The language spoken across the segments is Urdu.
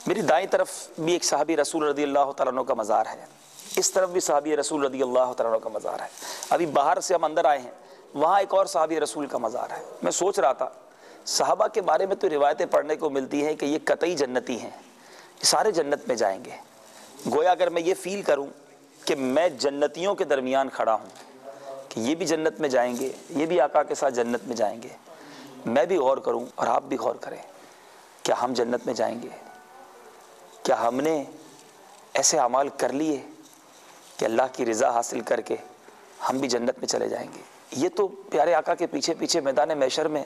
میری دائیں طرف بھی ایک صحابی رسول رضی اللہ تعالیٰ عنہ کا مزار ہے، اس طرف بھی صحابی رسول رضی اللہ تعالیٰ عنہ کا مزار ہے۔ ابھی باہر سے ہم اندر آئے ہیں، وہاں ایک اور صحابی رسول کا مزار ہے۔ میں سوچ رہا تھا صحابہ کے بارے میں تو روایتیں پڑھنے کو ملتی ہیں کہ یہ قطعی جنتی ہیں، یہ سارے جنت میں جائیں گے۔ گویا اگر میں یہ فیل کروں کہ میں جنتیوں کے درمیان کھڑا ہوں کہ یہ بھی جنت میں جائیں گے، یہ بھی آقا کے ساتھ جنت میں جائیں گے، میں بھی غور کروں اور آپ بھی غور کریں، کیا ہم جنت میں جائیں گے؟ کیا ہم نے ایسے اعمال کر لیے کہ اللہ کی رضا حاصل کر کے ہم بھی جنت میں چلے جائیں گے؟ یہ تو پیارے آقا کے پیچھے پیچھے میدان محشر میں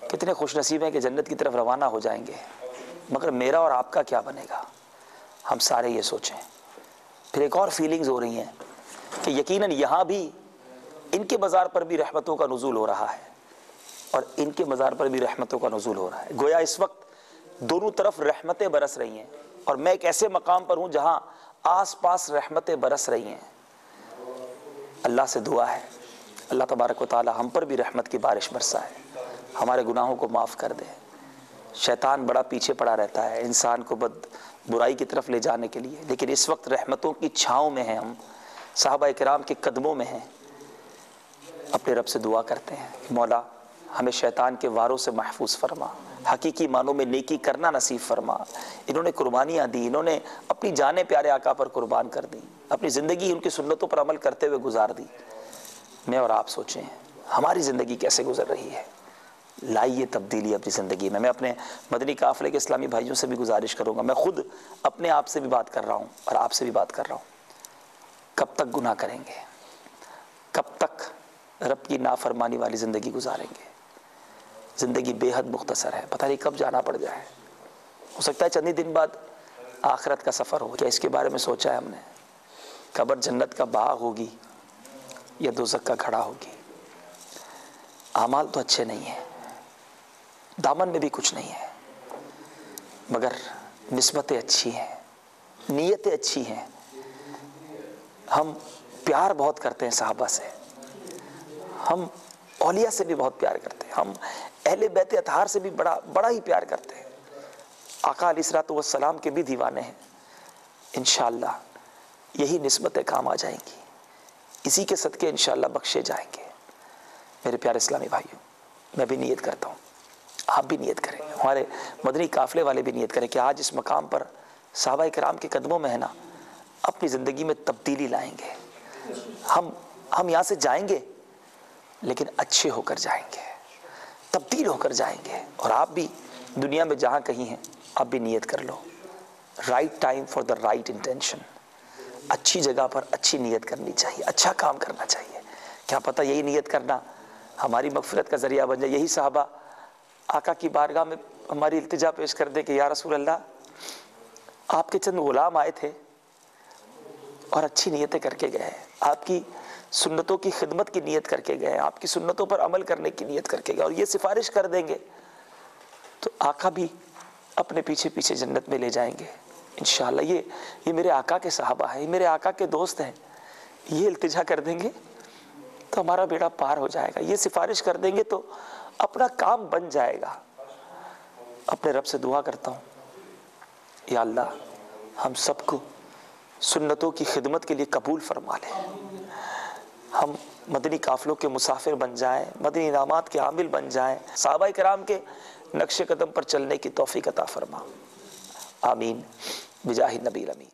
کتنے خوش نصیب ہیں کہ جنت کی طرف روانہ ہو جائیں گے، مگر میرا اور آپ کا کیا بنے گا؟ ہم سارے یہ سوچیں۔ پھر ایک اور فیلنگز ہو رہی ہیں کہ یقیناً یہاں بھی ان کے مزار پر بھی رحمتوں کا نزول ہو رہا ہے اور ان کے مزار پر بھی رحمتوں کا نزول ہو رہا ہے۔ گویا اس وقت دونوں طرف رحمتیں برس رہی ہیں اور میں ایک ایسے مقام پر ہوں جہاں آس پاس رحمتیں برس رہی ہیں۔ اللہ سے دعا ہے اللہ تبارک و تعالی ہم پر بھی رحمت کی بارش برسائے، ہمارے گناہوں کو معاف کر دے۔ شیطان بڑا پیچھے پڑا رہتا ہے انسان کو برائی کی طرف لے جانے کے لیے، لیکن اس وقت رحمتوں کی چھاؤں میں ہیں، ہم صحابہ کرام کے قدموں میں ہیں۔ اپنے رب سے دعا کرتے ہیں کہ مولا ہمیں شیطان کے واروں سے محفوظ فرما، حقیقی معنوں میں نیکی کرنا نصیب فرما۔ انہوں نے قربانیاں دی، انہوں نے اپنی جانیں پیارے آقا پر قربان کر دی، اپنی زندگی ان کی سنتوں پر عمل کرتے ہوئے گزار دی۔ میں اور آپ سوچیں ہماری زندگی کیسے گزر رہی ہے؟ لائیے تبدیلی اپنی زندگی میں۔ میں اپنے مدنی قافلے کے اسلامی بھائیوں سے بھی گزارش کروں گا، میں خود اپنے آپ سے بھی بات کر رہا ہوں اور آپ سے بھی بات کر رہا ہوں، کب تک گناہ کریں گے؟ کب تک رب کی نافرمانی والی زندگی گزاریں گے؟ زندگی بے حد مختصر ہے، پتہ نہیں کب جانا پڑ جائے۔ ہو سکتا ہے چند ہی دن بعد آخرت کا سفر ہو۔ کیا اس کے بارے میں سوچا ہے ہم نے؟ قبر جنت کا باغ ہوگی یا دوزخ کا گھڑا ہوگی؟ اعمال تو اچھے نہیں ہیں، دامن میں بھی کچھ نہیں ہے، مگر نسبتیں اچھی ہیں، نیتیں اچھی ہیں۔ ہم پیار بہت کرتے ہیں صحابہ سے، ہم اولیاء سے بھی بہت پیار کرتے ہیں، ہم اہل بیت اطہار سے بھی بڑا ہی پیار کرتے ہیں۔ آقا علیہ الصلوۃ والسلام کے بھی دیوانے ہیں۔ انشاءاللہ یہی نسبتیں کام آ جائیں گی، اسی کے صدقے انشاءاللہ بخشے جائیں گے۔ میرے پیارے اسلامی بھائیوں، میں بھی نیت کرتا ہوں، آپ بھی نیت کریں، ہمارے مدنی قافلے والے بھی نیت کریں کہ آج اس مقام پر صحابہ کرام کے قدموں میں ہے نا، اپنی زندگی میں تبدیلی لائیں گے۔ ہم یہاں سے جائیں گے لیکن اچھے ہو کر جائیں گے، تبدیل ہو کر جائیں گے۔ اور آپ بھی دنیا میں جہاں کہیں ہیں آپ بھی نیت کر لو، right time for the right intention, اچھی جگہ پر اچھی نیت کرنی چاہیے، اچھا کام کرنا چاہیے۔ کیا پتہ یہی نیت کرنا ہماری مغفرت کا ذریعہ بن جائے۔ یہی صحابہ آقا کی بارگاہ میں ہماری التجا پیش کر دے کہ یا رسول اللہ آپ کے چند غلام آئے تھے اور اچھی نیتیں کر کے گئے، آپ کی سنتوں کی خدمت کی نیت کر کے گئے، آپ کی سنتوں پر عمل کرنے کی نیت کر کے گئے، اور یہ سفارش کر دیں گے تو آقا بھی اپنے پیچھے پیچھے جنت میں لے جائیں گے انشاءاللہ۔ یہ میرے آقا کے صحابہ ہیں، یہ میرے آقا کے دوست ہیں، یہ التجا کر دیں گے تو ہمارا بیڑا پار ہو جائے گا، یہ سفارش کر دیں گے تو اپنا کام بن جائے گا۔ اپنے رب سے دعا کرتا ہوں یا اللہ ہم سب کو سنتوں کی خدمت کے لیے قبول فرما لے، ہم مدنی قافلوں کے مسافر بن جائیں، مدنی انعامات کے عامل بن جائیں، صحابہ کرام کے نقش قدم پر چلنے کی توفیق عطا فرما، آمین بجاہ النبی الامین۔